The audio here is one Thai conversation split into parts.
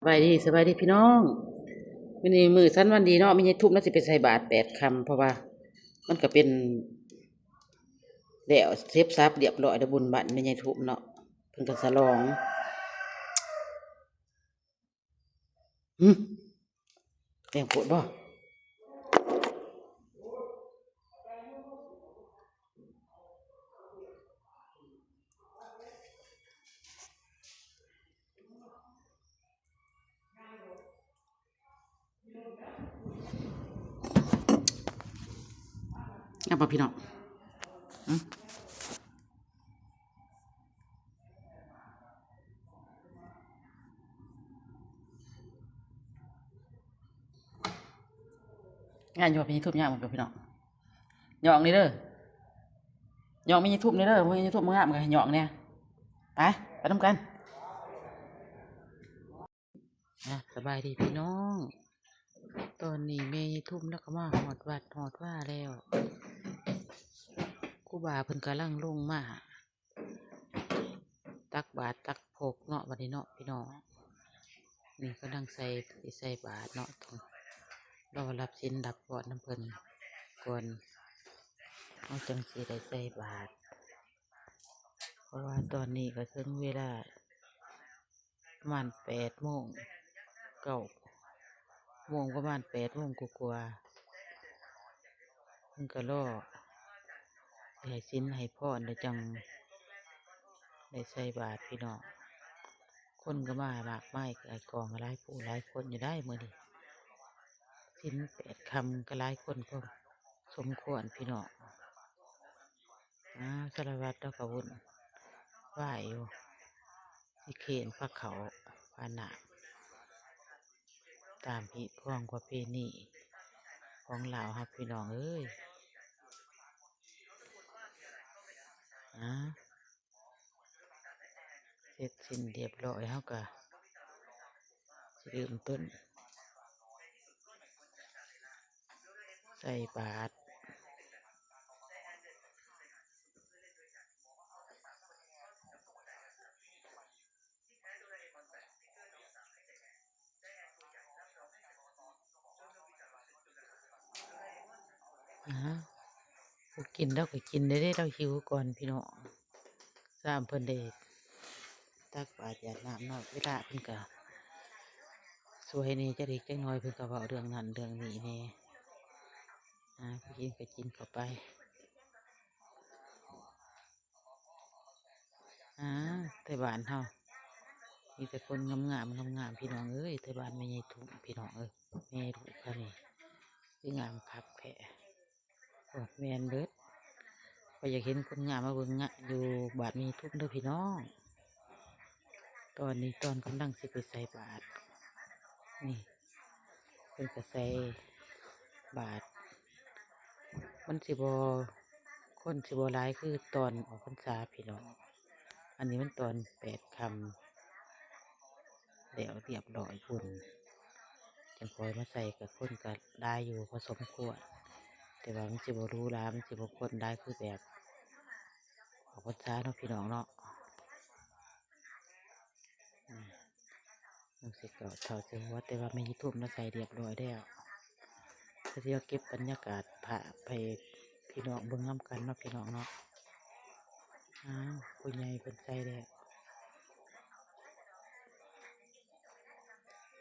สบายดีพี่น้องวันนี้มือสั้นวันดีเนาะมีใหญ่ทุ่มน่าสิไปใส่บาตร8 คำเพราะว่ามันก็เป็นแล้วเซฟซับเรียบร้อยแล้วบุญบัตรไม่ใหญ่ทุ่มเนาะเพิ่นก็ฉลองหึแรงโพดบ่เอาบ่พี่น้องหึงานอยู่บ่มีใหญ่ทุ่มย่างบ่พี่น้องหยองนี่เด้อหยองมีใหญ่ทุ่มนี่เด้อมีใหญ่ทุ่มงามก็ให้หยองแน่ไปนำกันสบายดีพี่น้องตอนนี้แม่ใหญ่ทุ่มแล้วก็มาฮอดวัดฮอดว่าแล้วครูบาเพิ่นกำลังลงมาตักบาตรตักพกเนาะบัดนี้เนาะพี่น้องนี่กำลังใส่บาตรเนาะต้องรอรับศีลรับพรน้ำเพิ่นก่อนเอาจังสิได้ใส่บาตรเพราะว่าตอนนี้ก็ถึงเวลาประมาณ8 โมง9 โมงประมาณ8 โมงกว่าๆเพิ่นก็รอให้ศีลให้พรแล้วจังได้ใส่บาตรพี่น้องคนก็มามากมายหลายกองหลายผู้หลายคนอยู่ได้มื้อนี้ศีล8 คำก็หลายคนก็สมควรพี่น้องสารวัตรแล้วก็วุ่นไหวอยู่ที่เขนพระเขาพาหนาตามพิธีของประเพณีของลาวครับพี่น้องเอ้ยเสร็จสิ้นเรียบร้อยเฮาก็สิเริ่มต้นใส่บาตรผู้กินแล้วก็กินได้เราหิวก่อนพี่น้องสามเพิ่นได้ตักบาตรหยาดน้ำเนาะเวลาเพิ่นก็สวยนี่จะเด็กจังน้อยเพิ่นก็เว้าเรื่องนั้นเรื่องนี้แน่ผู้กินก็กินเข้าไปแต่บ้านเฮามีแต่คนงามพี่น้องเอ้ยแต่บ้านไม่ใหญ่ทุ่มพี่น้องเอ้ยแม่ลูกเขานี่คืองามคักแท้โอ้แม่นเบิดก็อยากเห็นคนงามมาเบิ่งอยู่บาดมีทุ่มเด้อพี่น้องตอนนี้ตอนกำลังสิไปใส่บาตรนี่เพิ่นก็ใส่บาตรมันสิบ่คนสิบ่หลายคือตอนออกพรรษาพี่น้องอันนี้มันตอน8 คำแล้วเรียบร้อยบุญจังคอยมาใส่กับคนก็ได้อยู่พอสมควรแต่ว่ามันสิบ่รู้ร้ามันสิบ่คนได้คือแบบออกพรรษาเนาะพี่น้องเนาะมันสิเก่าเท่าเสียหัวแต่ว่าไม่ทุ่มมาใส่เรียบร้อยแล้วก็จะเก็บบรรยากาศพระไปพี่น้องเบิ่งน้ำกันเนาะพี่น้องเนาะผู้ใหญ่เป็นใจแล้ว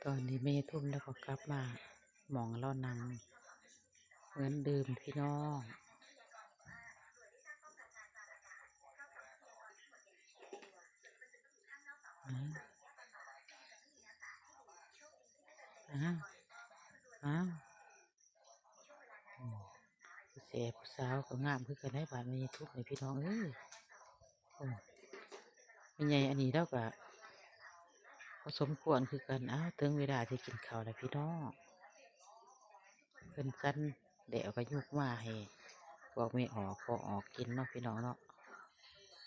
ตอนนี้ไม่ทุ่มแล้วก็กลับมาหมองเรานั่งเหมือนเดิมพี่น้องอ้าวอ้าวเสียผู้สาวก็งามคือกันได้บาดไม่ทุกในพี่น้องเอ้ยไม่ใหญ่อันนี้แล้วก็ผสมควรคือกันถึงเวลาที่กินข้าวแล้วพี่น้องเพิ่นสั้นเดี๋ยวก็ยุกมาให้บอกไม่ออกพอออกกินเนาะพี่น้องเนาะ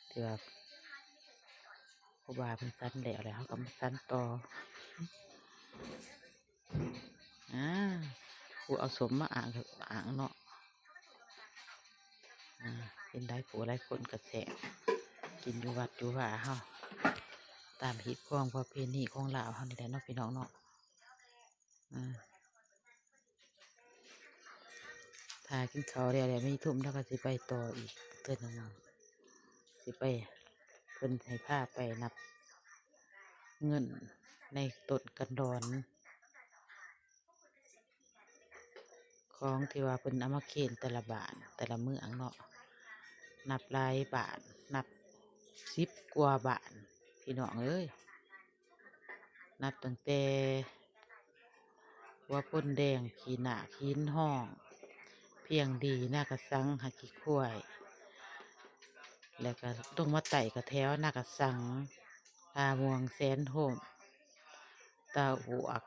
เถื่อครูบาเพิ่นสั้นเดี๋ยวแล้วเขาก็มาสั้นต่อกูเอาสมมาอ่างเนาะเป็นได้ผัวได้คนกระแสกินอยู่วัดอยู่ว่าเฮา ตามฮิตของประเพณีของลาวเฮานี่แหละเนาะพี่น้องเนาะอ่าถ้ากินข้าวแล้วไม่ทุ่มแล้วก็สิไปต่ออีกเทื่อหนึงสิไปเพิ่นให้พาไปนับเงินในต้นกันดอนของที่ว่าเพิ่นเอามาเคนแต่ละบาทแต่ละเมืองเนาะนับหลายบาทนับ10 กว่าบาทพี่น้องเอ้ยนับตั้งแต่ว่าพ่นแดงขีหน้าขีนห้องเพียงดีหน้ากระสังหักขี้ควายแล้วก็ต้องมาไต่กระแถวหน้ากระสังตาม่วงแสนโหมตาอวก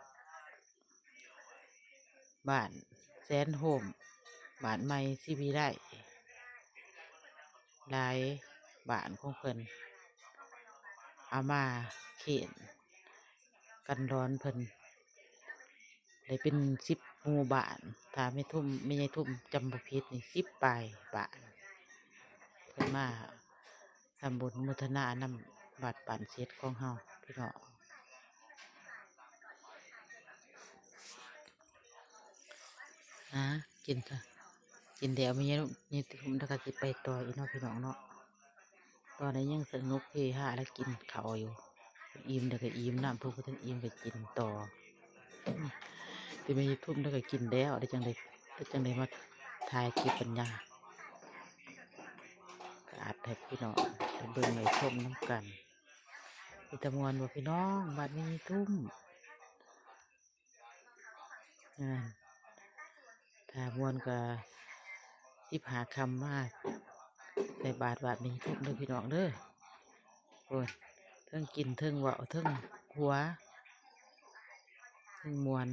บ้านแสนโหมบ้านใหม่สิวิไลหลายบ้านของเพิ่นเอามาเขียนกันร้อนเพิ่นเลยเป็น10 หมู่บ้านถ้าไม่ทุ่มไม่ใช่ทุ่มจำบ่ผิดนี่10 ปลายบ้านเพิ่นมาทำบุญมุทนานำบัดป่านเสร็จของเฮาพี่น้องนะกินค่ะกินเดี๋ยวไม่ใช่นี่ทุ่มแล้วก็สิไปต่ออีกเนาะพี่น้องเนาะตอนนี้ยังสนุกเฮฮาและกินข้าวอยู่อิ่มเดี๋ยวก็อิ่มน้ำพุก็ต้องอิ่มก็กินต่อที่ไม่ใช่ทุ่มแล้วก็กินแล้วได้จังได้มาถ่ายคลิปปัญญาก็อัดให้พี่น้องไปเบิ่งในชมน้ำกันพิตามวนว่าพี่น้องบ้านไม่มีทุ่มงานถ้ามวนก็15 คำมาใส่บาทมีทุ่มเด้อพี่น้องเด้อโอ้ยเทิงกินเทิงเว่าเทิงหัวเทิงมวน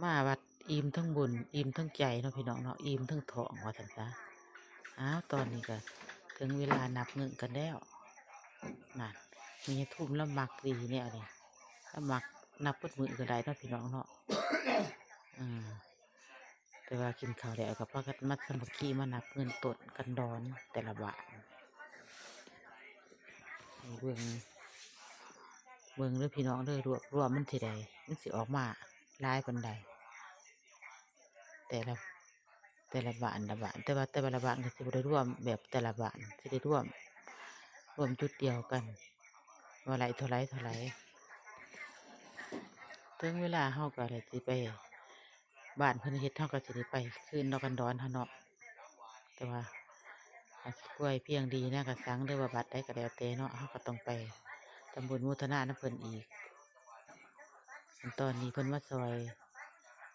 มาวัดอิ่มทั้งบุญอิ่มทั้งใจเนาะพี่น้องเนาะอิ่มทั้งท้องว่าสันซะอ้าวตอนนี้ก็ถึงเวลานับเงินกันแล้วนั่นมีทุ่มแล้วมักดีเนี่ยนี่ถ้ามักนับเปิดมือก็ได้เนาะพี่น้องเนาะอ่าแต่ว่ากินข้าวแล้วกับพากันมัดสามัคคีมานับเงินตดกันดอนแต่ละบาทเบิ่งเบิ่งเด้อพี่น้องเด้อรวมมันสิได้มันสิออกมาหลายปานใดแต่ละแต่ละบาทแต่ว่าแต่ละบาทก็สิบ่ได้รวมแบบแต่ละบาทสิได้รวมจุดเดียวกันว่าไหลเท่าไหร่ถึงเวลาเฮาก็เลยสิไปบ้านเพิ่นเฮ็ดเฮาก็สิได้ไปคืนเนาะกันดอนเฮาเนาะแต่ว่าอาจสิป่วยเพียงดีนะก็สังหรือว่าบัดใดก็แล้วแต่เนาะเฮาก็ต้องไปทำบุญโมทนานำเพิ่นอีกอันตอนนี้เพิ่นมาซอย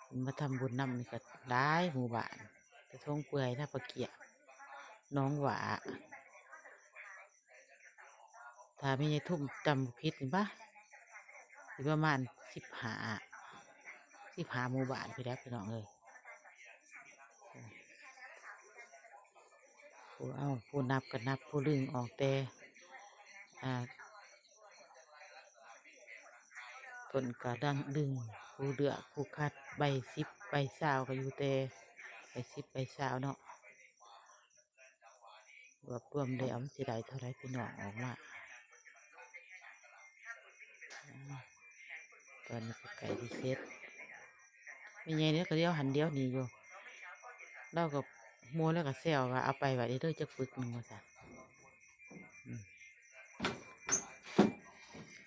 เพิ่นมาทำบุญนำนี่ก็หลายหมู่บ้านกระทงเปื่อยนาปะเกียะหน้องหวาถ้ามีไอ้ทุ่มจำบ่ผิดนี่ปะสิประมาณ15หมู่บ้านพี่แล้พี่น้องเอ้ยผู้เอาผู้นับก็นับผู้ลึงออกแต่อ่าต้นก็ดังดึงผู้เลือกผู้คัดใบ10 ใบ 20ก็อยู่แต่ใบ 10 ใบ 20เนาะรวมแล้วมันสิได้เท่าไรพี่น้องออกมาตอนนี้ก็ไก่ที่เซ็ตมีไงเนี่ยก็เดียวหันเดียวหนีอยู่เรากับมัวแล้วก็แซวว่าเอาไปไว้เด้อจะปึกหนึ่งว่าจ้ะ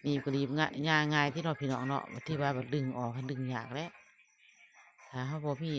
นี่ก็รีบง่ายที่เราพี่น้องเนาะที่ว่าแบบดึงออกให้ดึงยากแล้วถ้าเขาบ่มี